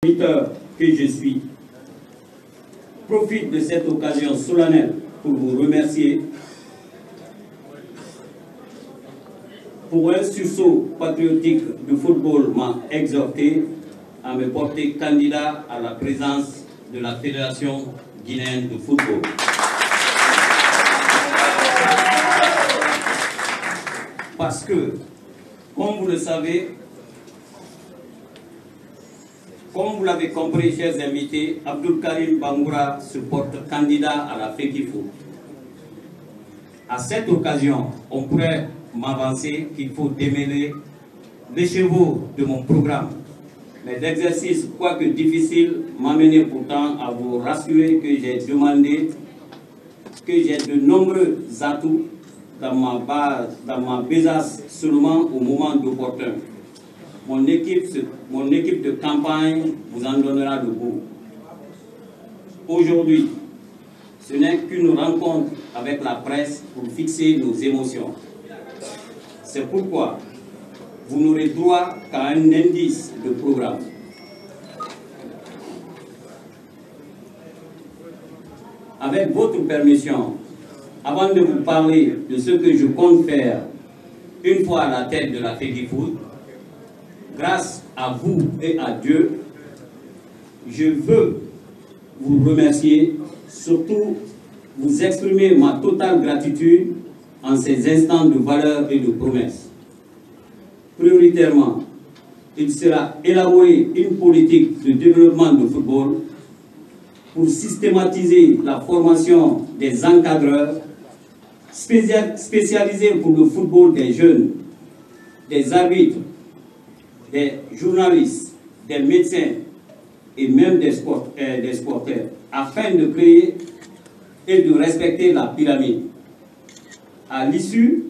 Auditeur que je suis, profite de cette occasion solennelle pour vous remercier pour un sursaut patriotique du football m'a exhorté à me porter candidat à la présidence de la Fédération guinéenne de football. Parce que, comme vous le savez, comme vous l'avez compris, chers invités, Abdul Karim Bangoura se porte candidat à la FEKIFO. À cette occasion, on pourrait m'avancer qu'il faut démêler l'écheveau de mon programme. Mais l'exercice, quoique difficile, m'a mené pourtant à vous rassurer que j'ai demandé que j'ai de nombreux atouts dans ma besace seulement au moment opportun. Mon équipe de campagne vous en donnera le goût. Aujourd'hui, ce n'est qu'une rencontre avec la presse pour fixer nos émotions. C'est pourquoi vous n'aurez droit qu'à un indice de programme. Avec votre permission, avant de vous parler de ce que je compte faire une fois à la tête de la FEKIFO, grâce à vous et à Dieu, je veux vous remercier, surtout vous exprimer ma totale gratitude en ces instants de valeur et de promesse. Prioritairement, il sera élaboré une politique de développement du football pour systématiser la formation des encadreurs, spécialisés pour le football des jeunes, des arbitres, des journalistes, des médecins et même des sporteurs, afin de créer et de respecter la pyramide. À l'issue,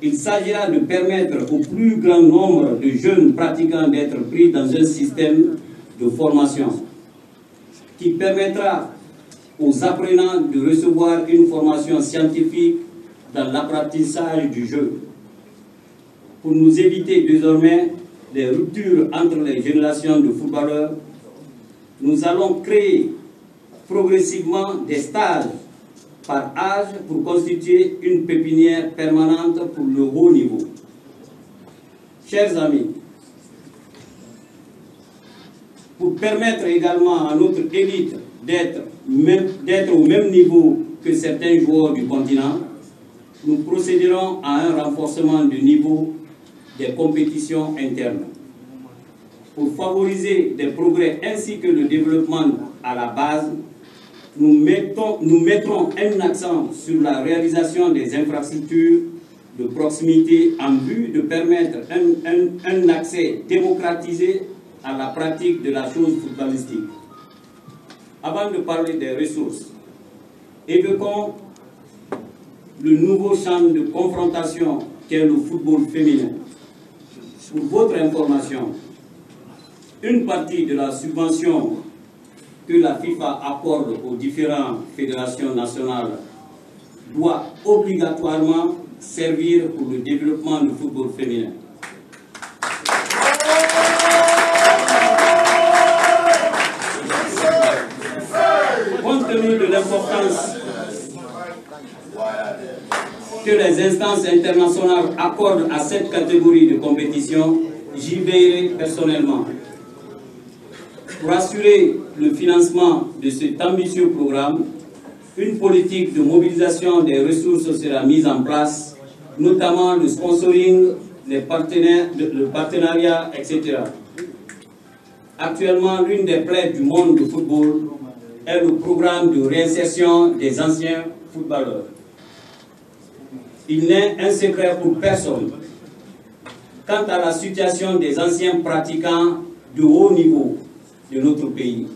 il s'agira de permettre au plus grand nombre de jeunes pratiquants d'être pris dans un système de formation qui permettra aux apprenants de recevoir une formation scientifique dans l'apprentissage du jeu, pour nous éviter désormais les ruptures entre les générations de footballeurs. Nous allons créer progressivement des stages par âge pour constituer une pépinière permanente pour le haut niveau. Chers amis, pour permettre également à notre élite d'être au même niveau que certains joueurs du continent, nous procéderons à un renforcement du niveau des compétitions internes. Pour favoriser des progrès ainsi que le développement à la base, nous mettrons un accent sur la réalisation des infrastructures de proximité en vue de permettre un accès démocratisé à la pratique de la chose footballistique. Avant de parler des ressources, évoquons le nouveau champ de confrontation qu'est le football féminin. Pour votre information, une partie de la subvention que la FIFA accorde aux différentes fédérations nationales doit obligatoirement servir pour le développement du football féminin. Compte tenu de l'importance que les instances internationales accordent à cette catégorie de compétition, j'y veillerai personnellement. Pour assurer le financement de cet ambitieux programme, une politique de mobilisation des ressources sera mise en place, notamment le sponsoring, le partenariat, etc. Actuellement, l'une des plaies du monde du football est le programme de réinsertion des anciens footballeurs. Il n'est un secret pour personne quant à la situation des anciens pratiquants de haut niveau de notre pays.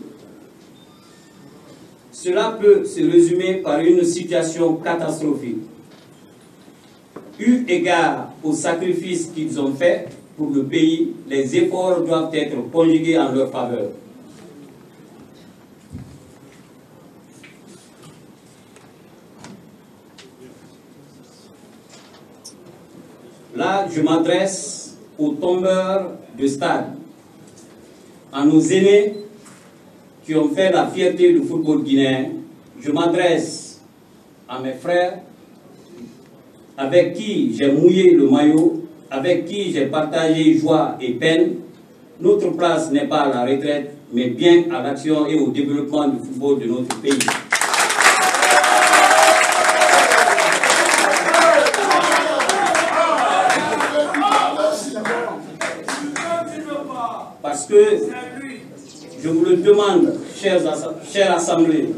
Cela peut se résumer par une situation catastrophique. Eu égard aux sacrifices qu'ils ont faits pour le pays, les efforts doivent être conjugués en leur faveur. Là, je m'adresse aux tombeurs de stade, à nos aînés qui ont fait la fierté du football guinéen, je m'adresse à mes frères avec qui j'ai mouillé le maillot, avec qui j'ai partagé joie et peine. Notre place n'est pas à la retraite, mais bien à l'action et au développement du football de notre pays. Parce que, je vous le demande, chère Assemblée,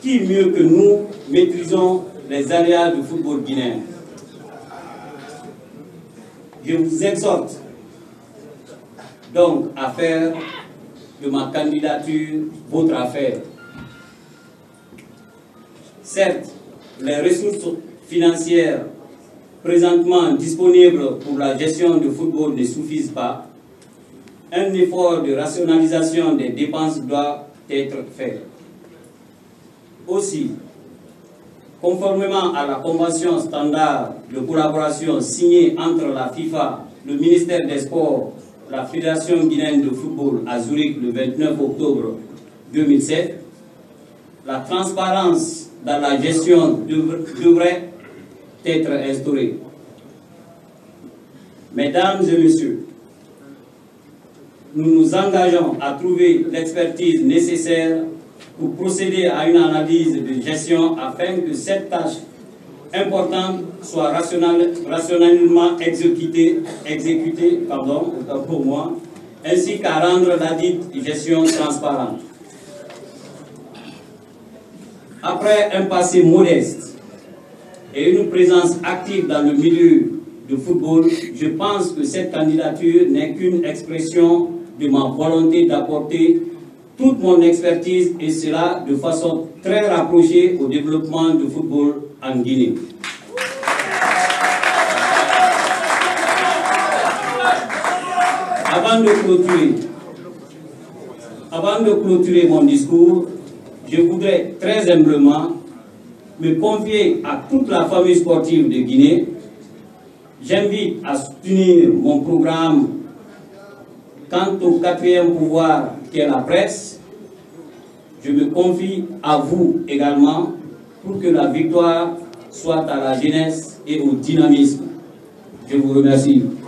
qui mieux que nous maîtrisons les aléas du football guinéen? Je vous exhorte donc à faire de ma candidature votre affaire. Certes, les ressources financières présentement disponibles pour la gestion du football ne suffisent pas. Un effort de rationalisation des dépenses doit être fait. Aussi, conformément à la convention standard de collaboration signée entre la FIFA, le ministère des Sports, la Fédération guinéenne de football à Zurich le 29 octobre 2007, la transparence dans la gestion devrait être instaurée. Mesdames et messieurs, nous nous engageons à trouver l'expertise nécessaire pour procéder à une analyse de gestion afin que cette tâche importante soit rationnellement exécutée, autant pour moi, ainsi qu'à rendre la dite gestion transparente. Après un passé modeste et une présence active dans le milieu du football, je pense que cette candidature n'est qu'une expression de ma volonté d'apporter toute mon expertise, et cela de façon très rapprochée au développement du football en Guinée. Avant de clôturer mon discours, je voudrais très humblement me confier à toute la famille sportive de Guinée. J'invite à soutenir mon programme quant au quatrième pouvoir qu'est la presse. Je me confie à vous également pour que la victoire soit à la jeunesse et au dynamisme. Je vous remercie.